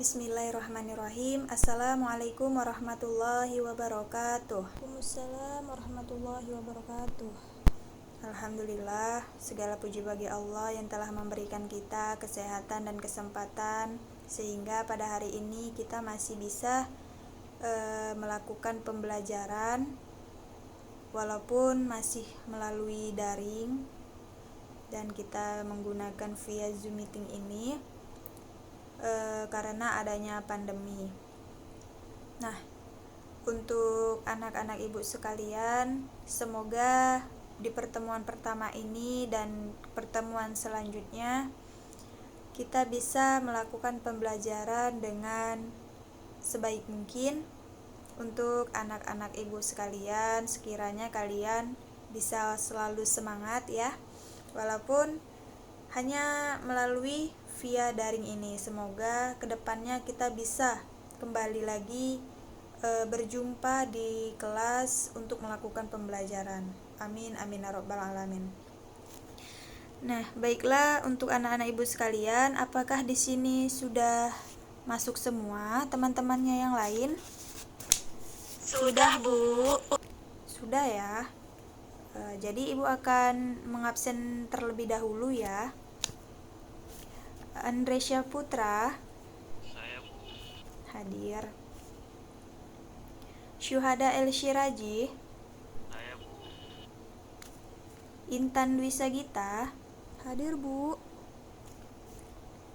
Bismillahirrahmanirrahim. Assalamualaikum warahmatullahi wabarakatuh. Waalaikumsalam warahmatullahi wabarakatuh. Alhamdulillah, segala puji bagi Allah yang telah memberikan kita kesehatan dan kesempatan sehingga pada hari ini kita masih bisa melakukan pembelajaran walaupun masih melalui daring dan kita menggunakan via Zoom meeting ini karena adanya pandemi. Nah, untuk anak-anak ibu sekalian, semoga di pertemuan pertama ini dan pertemuan selanjutnya kita bisa melakukan pembelajaran dengan sebaik mungkin. Untuk anak-anak ibu sekalian, sekiranya kalian bisa selalu semangat ya, walaupun hanya melalui via daring ini. Semoga kedepannya kita bisa kembali lagi berjumpa di kelas untuk melakukan pembelajaran. Amin amin ya rabbal alamin. Nah, baiklah untuk anak-anak ibu sekalian, apakah di sini sudah masuk semua teman-temannya yang lain? Sudah, Bu. Sudah ya. Jadi ibu akan mengabsen terlebih dahulu ya. Andresya Putra. Saya, Bu. Hadir. Syuhada El Syiraji. Saya, Bu. Intan Dwi Sagita. Hadir, Bu.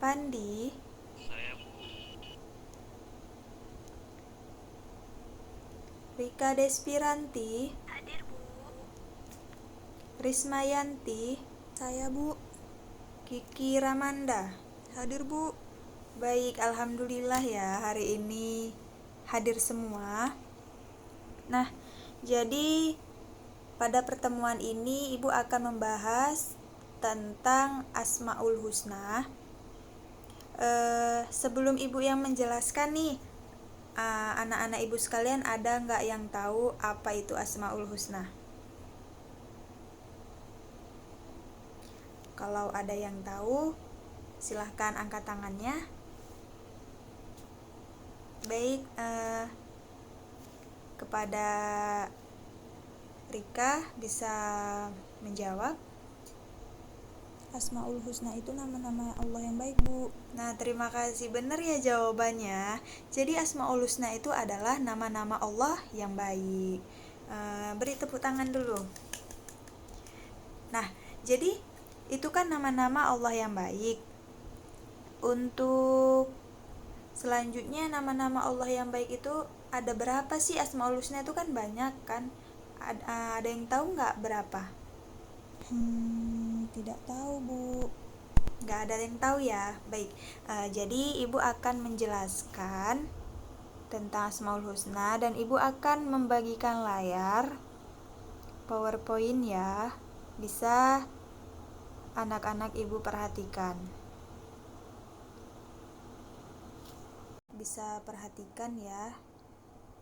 Pandi. Saya, Bu. Rika Despiranti. Hadir, Bu. Rismayanti. Saya, Bu. Kiki Ramanda. Hadir, Bu. Baik, alhamdulillah ya hari ini hadir semua. Nah, jadi pada pertemuan ini ibu akan membahas tentang Asmaul Husna. Sebelum ibu yang menjelaskan nih, anak-anak ibu sekalian ada nggak yang tahu apa itu Asmaul Husna? Kalau ada yang tahu, silahkan angkat tangannya. Baik, kepada Rika bisa menjawab. Asmaul Husna itu nama-nama Allah yang baik, Bu. Nah, terima kasih, benar ya jawabannya. Jadi Asmaul Husna itu adalah nama-nama Allah yang baik. Beri tepuk tangan dulu. Nah, jadi itu kan nama-nama Allah yang baik. Untuk selanjutnya nama-nama Allah yang baik itu ada berapa sih? Asmaul Husna itu kan banyak kan? Ada yang tahu nggak berapa? Tidak tahu, Bu. Nggak ada yang tahu ya. Baik, jadi ibu akan menjelaskan tentang Asmaul Husna dan ibu akan membagikan layar PowerPoint ya. Bisa anak-anak ibu perhatikan. Bisa perhatikan ya.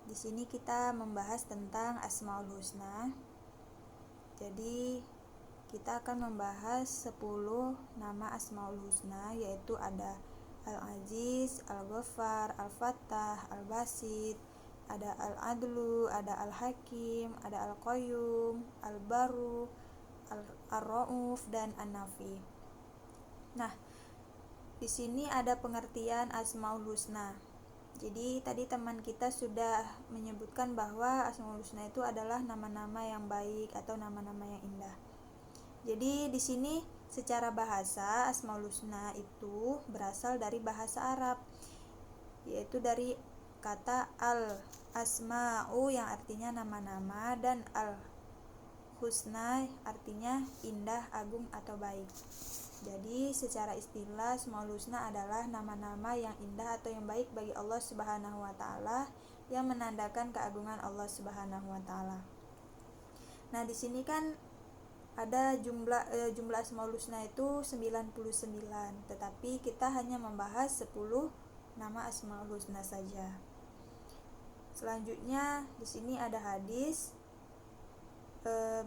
Di sini kita membahas tentang Asmaul Husna. Jadi kita akan membahas 10 nama Asmaul Husna, yaitu ada Al-Aziz, Al-Ghaffar, Al-Fattah, Al-Basit, ada Al-Adlu, ada Al-Hakim, ada Al-Qayyum, Al-Baru, Ar-Ra'uf, dan An-Nafi. Nah, di sini ada pengertian Asmaul Husna. Jadi tadi teman kita sudah menyebutkan bahwa Asmaul Husna itu adalah nama-nama yang baik atau nama-nama yang indah. Jadi di sini secara bahasa Asmaul Husna itu berasal dari bahasa Arab, yaitu dari kata al-asma'u yang artinya nama-nama dan al-husna artinya indah, agung atau baik. Jadi secara istilah Asmaul Husna adalah nama-nama yang indah atau yang baik bagi Allah Subhanahu wa taala yang menandakan keagungan Allah Subhanahu wa taala. Nah, di sini kan ada jumlah Asmaul Husna itu 99, tetapi kita hanya membahas 10 nama Asmaul Husna saja. Selanjutnya di sini ada hadis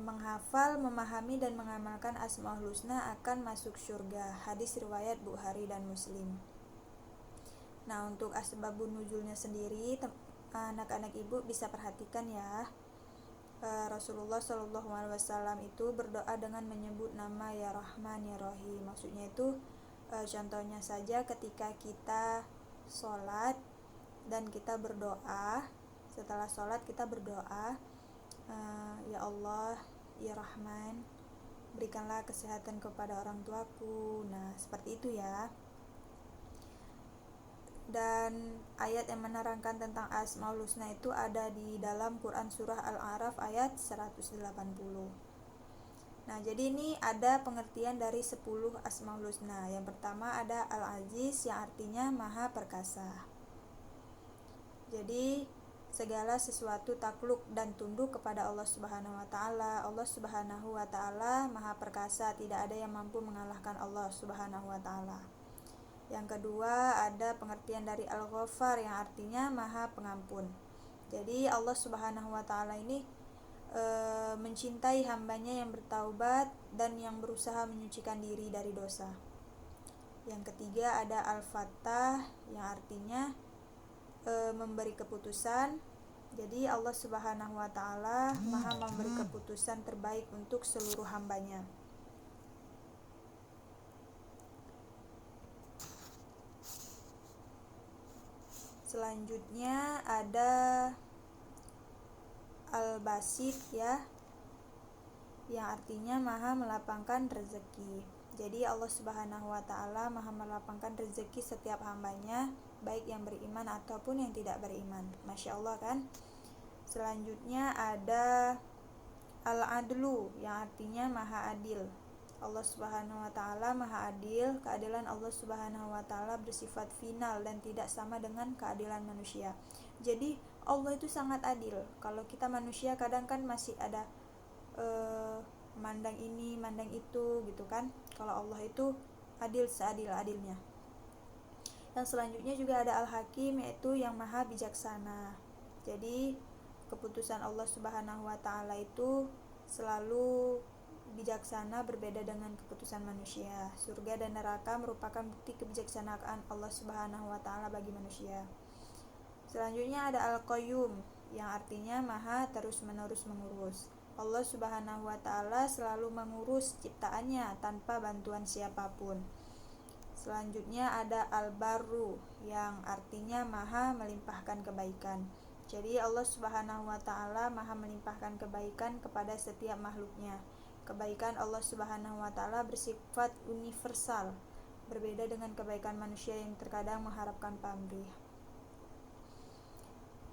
menghafal, memahami dan mengamalkan Asmaul Husna akan masuk surga. Hadis riwayat Bukhari dan Muslim. Nah, untuk asbabun nuzulnya sendiri, anak-anak ibu bisa perhatikan ya. Rasulullah SAW itu berdoa dengan menyebut nama ya Rahman ya Rahim. Maksudnya itu contohnya saja ketika kita sholat dan kita berdoa, setelah sholat kita berdoa, ya Allah ya Rahman, berikanlah kesehatan kepada orang tuaku. Nah, seperti itu ya. Dan ayat yang menerangkan tentang Asmaul Husna itu ada di dalam Quran surah Al-A'raf ayat 180. Nah, jadi ini ada pengertian dari 10 Asmaul Husna. Yang pertama ada Al-Aziz yang artinya Maha Perkasa. Jadi segala sesuatu takluk dan tunduk kepada Allah Subhanahu wa taala. Allah Subhanahu wa taala Maha Perkasa, tidak ada yang mampu mengalahkan Allah Subhanahu wa taala. Yang kedua ada pengertian dari Al-Ghaffar yang artinya Maha Pengampun. Jadi Allah Subhanahu wa taala ini mencintai hambanya yang bertaubat dan yang berusaha menyucikan diri dari dosa. Yang ketiga ada Al-Fattah yang artinya memberi keputusan. Jadi Allah Subhanahu wa taala Maha memberi keputusan terbaik untuk seluruh hambanya. Selanjutnya ada Al-Basit ya, yang artinya Maha melapangkan rezeki. Jadi Allah Subhanahu wa taala Maha melapangkan rezeki setiap hambanya, baik yang beriman ataupun yang tidak beriman. Masya Allah kan. Selanjutnya ada Al-Adlu yang artinya Maha Adil. Allah Subhanahu wa taala Maha Adil. Keadilan Allah Subhanahu wa taala bersifat final dan tidak sama dengan keadilan manusia. Jadi Allah itu sangat adil. Kalau kita manusia kadang kan masih ada mandang ini, mandang itu gitu kan. Kalau Allah itu adil seadil-adilnya. Yang selanjutnya juga ada Al-Hakim, yaitu yang Maha Bijaksana. Jadi keputusan Allah Subhanahu wa taala itu selalu bijaksana, berbeda dengan keputusan manusia. Surga dan neraka merupakan bukti kebijaksanaan Allah Subhanahu wa taala bagi manusia. Selanjutnya ada Al-Qayyum yang artinya Maha terus-menerus mengurus. Allah Subhanahu wa taala selalu mengurus ciptaannya tanpa bantuan siapapun. Selanjutnya ada Al-Barru yang artinya Maha melimpahkan kebaikan. Jadi Allah Subhanahu wa taala Maha melimpahkan kebaikan kepada setiap makhluknya. Kebaikan Allah Subhanahu wa taala bersifat universal, berbeda dengan kebaikan manusia yang terkadang mengharapkan pamrih.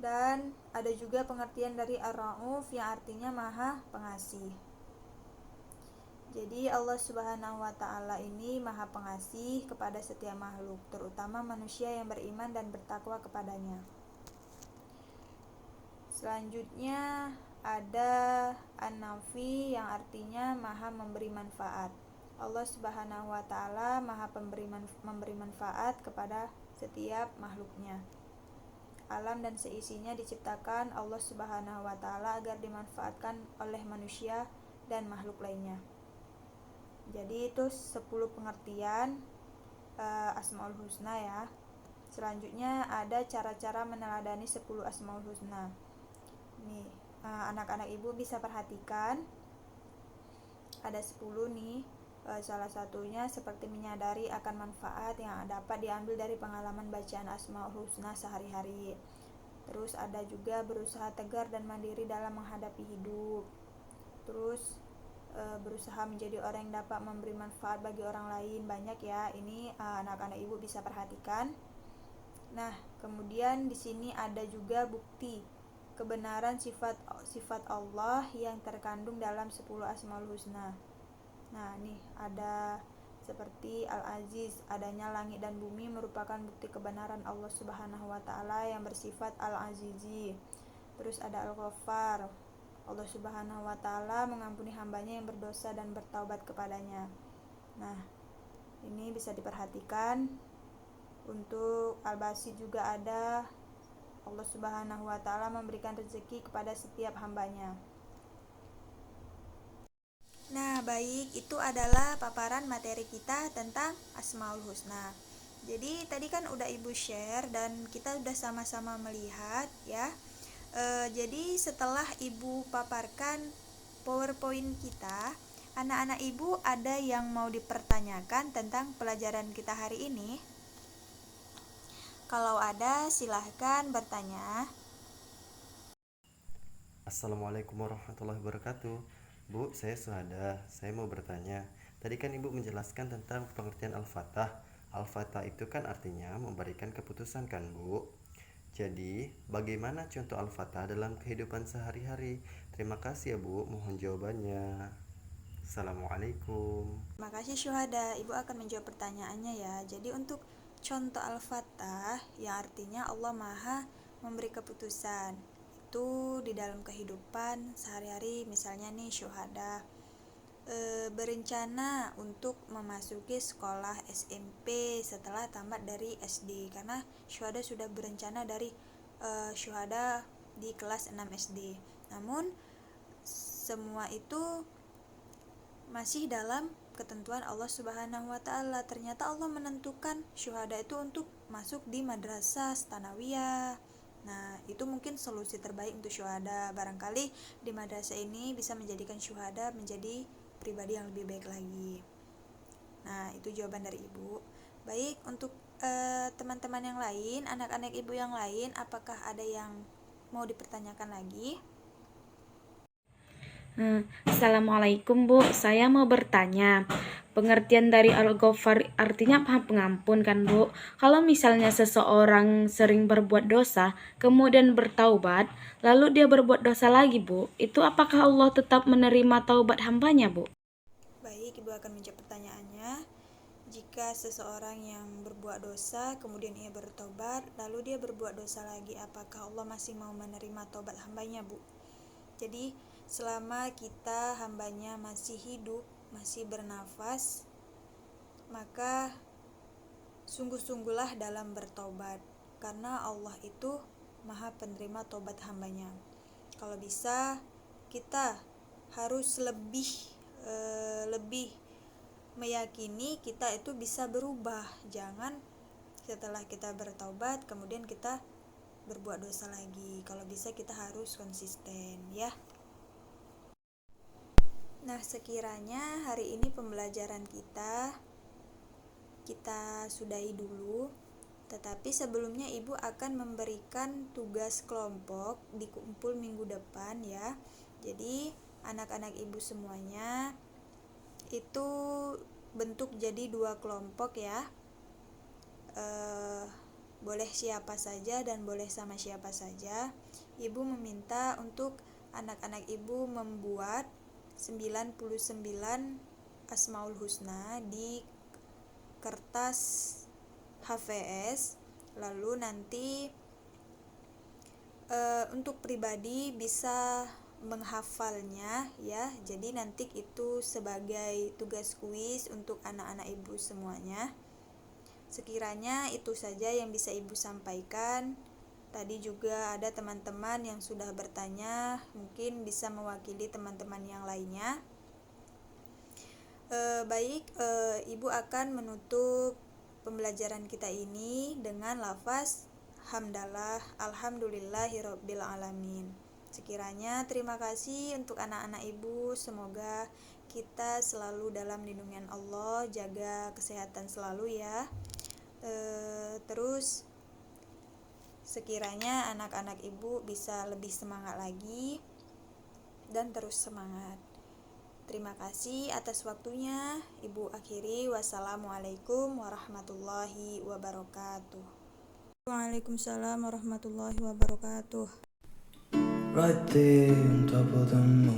Dan ada juga pengertian dari Ar-Ra'uf yang artinya Maha Pengasih. Jadi Allah Subhanahu wa taala ini Maha Pengasih kepada setiap makhluk, terutama manusia yang beriman dan bertakwa kepadanya. Selanjutnya ada An-Nafi yang artinya Maha Memberi Manfaat. Allah Subhanahu wa taala Maha memberi manfaat kepada setiap makhluknya. Alam dan seisinya diciptakan Allah Subhanahu wa taala agar dimanfaatkan oleh manusia dan makhluk lainnya. Jadi itu 10 pengertian Asmaul Husna ya. Selanjutnya ada cara-cara meneladani 10 Asmaul Husna. Nih, anak-anak ibu bisa perhatikan ada 10 nih. Salah satunya seperti menyadari akan manfaat yang dapat diambil dari pengalaman bacaan Asmaul Husna sehari-hari. Terus ada juga berusaha tegar dan mandiri dalam menghadapi hidup. Terus berusaha menjadi orang yang dapat memberi manfaat bagi orang lain. Banyak ya, ini anak-anak ibu bisa perhatikan. Nah, kemudian di sini ada juga bukti kebenaran sifat Allah yang terkandung dalam 10 Asmaul Husna. Nah, nih ada seperti Al-Aziz, adanya langit dan bumi merupakan bukti kebenaran Allah Subhanahu wa taala yang bersifat Al-Azizi. Terus ada Al-Ghaffar, Allah Subhanahu wa taala mengampuni hambanya yang berdosa dan bertaubat kepadanya. Nah, ini bisa diperhatikan. Untuk Al-Basit juga ada Allah Subhanahu wa taala memberikan rezeki kepada setiap hambanya. Nah, baik, itu adalah paparan materi kita tentang Asmaul Husna. Jadi tadi kan udah Ibu share dan kita udah sama-sama melihat ya. Jadi setelah Ibu paparkan PowerPoint kita, anak-anak Ibu ada yang mau dipertanyakan tentang pelajaran kita hari ini? Kalau ada, silahkan bertanya. Assalamualaikum warahmatullahi wabarakatuh. Bu, saya Suhada. Saya mau bertanya. Tadi kan Ibu menjelaskan tentang pengertian Al-Fatah. Al-Fatah itu kan artinya memberikan keputusan kan, Bu? Jadi, bagaimana contoh Al-Fatah dalam kehidupan sehari-hari? Terima kasih ya, Bu. Mohon jawabannya. Assalamualaikum. Terima kasih Syuhada, Ibu akan menjawab pertanyaannya ya. Jadi untuk contoh Al-Fatah yang artinya Allah Maha memberi keputusan itu di dalam kehidupan sehari-hari. Misalnya nih Syuhada berencana untuk memasuki sekolah SMP setelah tamat dari SD, karena Syuhada sudah berencana dari Syuhada di kelas 6 SD. Namun semua itu masih dalam ketentuan Allah Subhanahu wa Ta'ala. Ternyata Allah menentukan Syuhada itu untuk masuk di madrasah Tsanawiyah. Nah, itu mungkin solusi terbaik untuk Syuhada. Barangkali di madrasah ini bisa menjadikan Syuhada menjadi pribadi yang lebih baik lagi. Nah, itu jawaban dari Ibu. Baik, untuk teman-teman yang lain, anak-anak Ibu yang lain, apakah ada yang mau dipertanyakan lagi? Assalamualaikum Bu, saya mau bertanya, pengertian dari Al-Ghaffar artinya Maha Pengampun kan Bu? Kalau misalnya seseorang sering berbuat dosa, kemudian bertaubat, lalu dia berbuat dosa lagi Bu, itu apakah Allah tetap menerima taubat hambanya Bu? Baik, Ibu akan menjawab pertanyaannya. Jika seseorang yang berbuat dosa, kemudian ia bertobat, lalu dia berbuat dosa lagi, apakah Allah masih mau menerima taubat hambanya, Bu? Jadi, selama kita hambanya masih hidup, masih bernafas, maka sungguh-sungguhlah dalam bertobat, karena Allah itu Maha penerima tobat hambanya. Kalau bisa, kita harus lebih meyakini kita itu bisa berubah. Jangan setelah kita bertaubat kemudian kita berbuat dosa lagi. Kalau bisa kita harus konsisten ya. Nah, sekiranya hari ini pembelajaran kita sudahi dulu. Tetapi sebelumnya Ibu akan memberikan tugas kelompok di kumpul minggu depan ya. Jadi anak-anak Ibu semuanya itu bentuk jadi 2 kelompok ya. Boleh siapa saja dan boleh sama siapa saja. Ibu meminta untuk anak-anak Ibu membuat 99 Asmaul Husna di kertas HVS, lalu nanti untuk pribadi bisa menghafalnya ya. Jadi nanti itu sebagai tugas kuis untuk anak-anak Ibu semuanya. Sekiranya itu saja yang bisa Ibu sampaikan. Tadi juga ada teman-teman yang sudah bertanya, mungkin bisa mewakili teman-teman yang lainnya. Baik, Ibu akan menutup pembelajaran kita ini dengan lafaz hamdalah, alhamdulillahirabbil alamin. Sekiranya terima kasih untuk anak-anak Ibu, semoga kita selalu dalam lindungan Allah, jaga kesehatan selalu ya. Terus sekiranya anak-anak Ibu bisa lebih semangat lagi dan terus semangat. Terima kasih atas waktunya. Ibu akhiri, wassalamualaikum warahmatullahi wabarakatuh. Waalaikumsalam warahmatullahi wabarakatuh. Right there on top of the moon.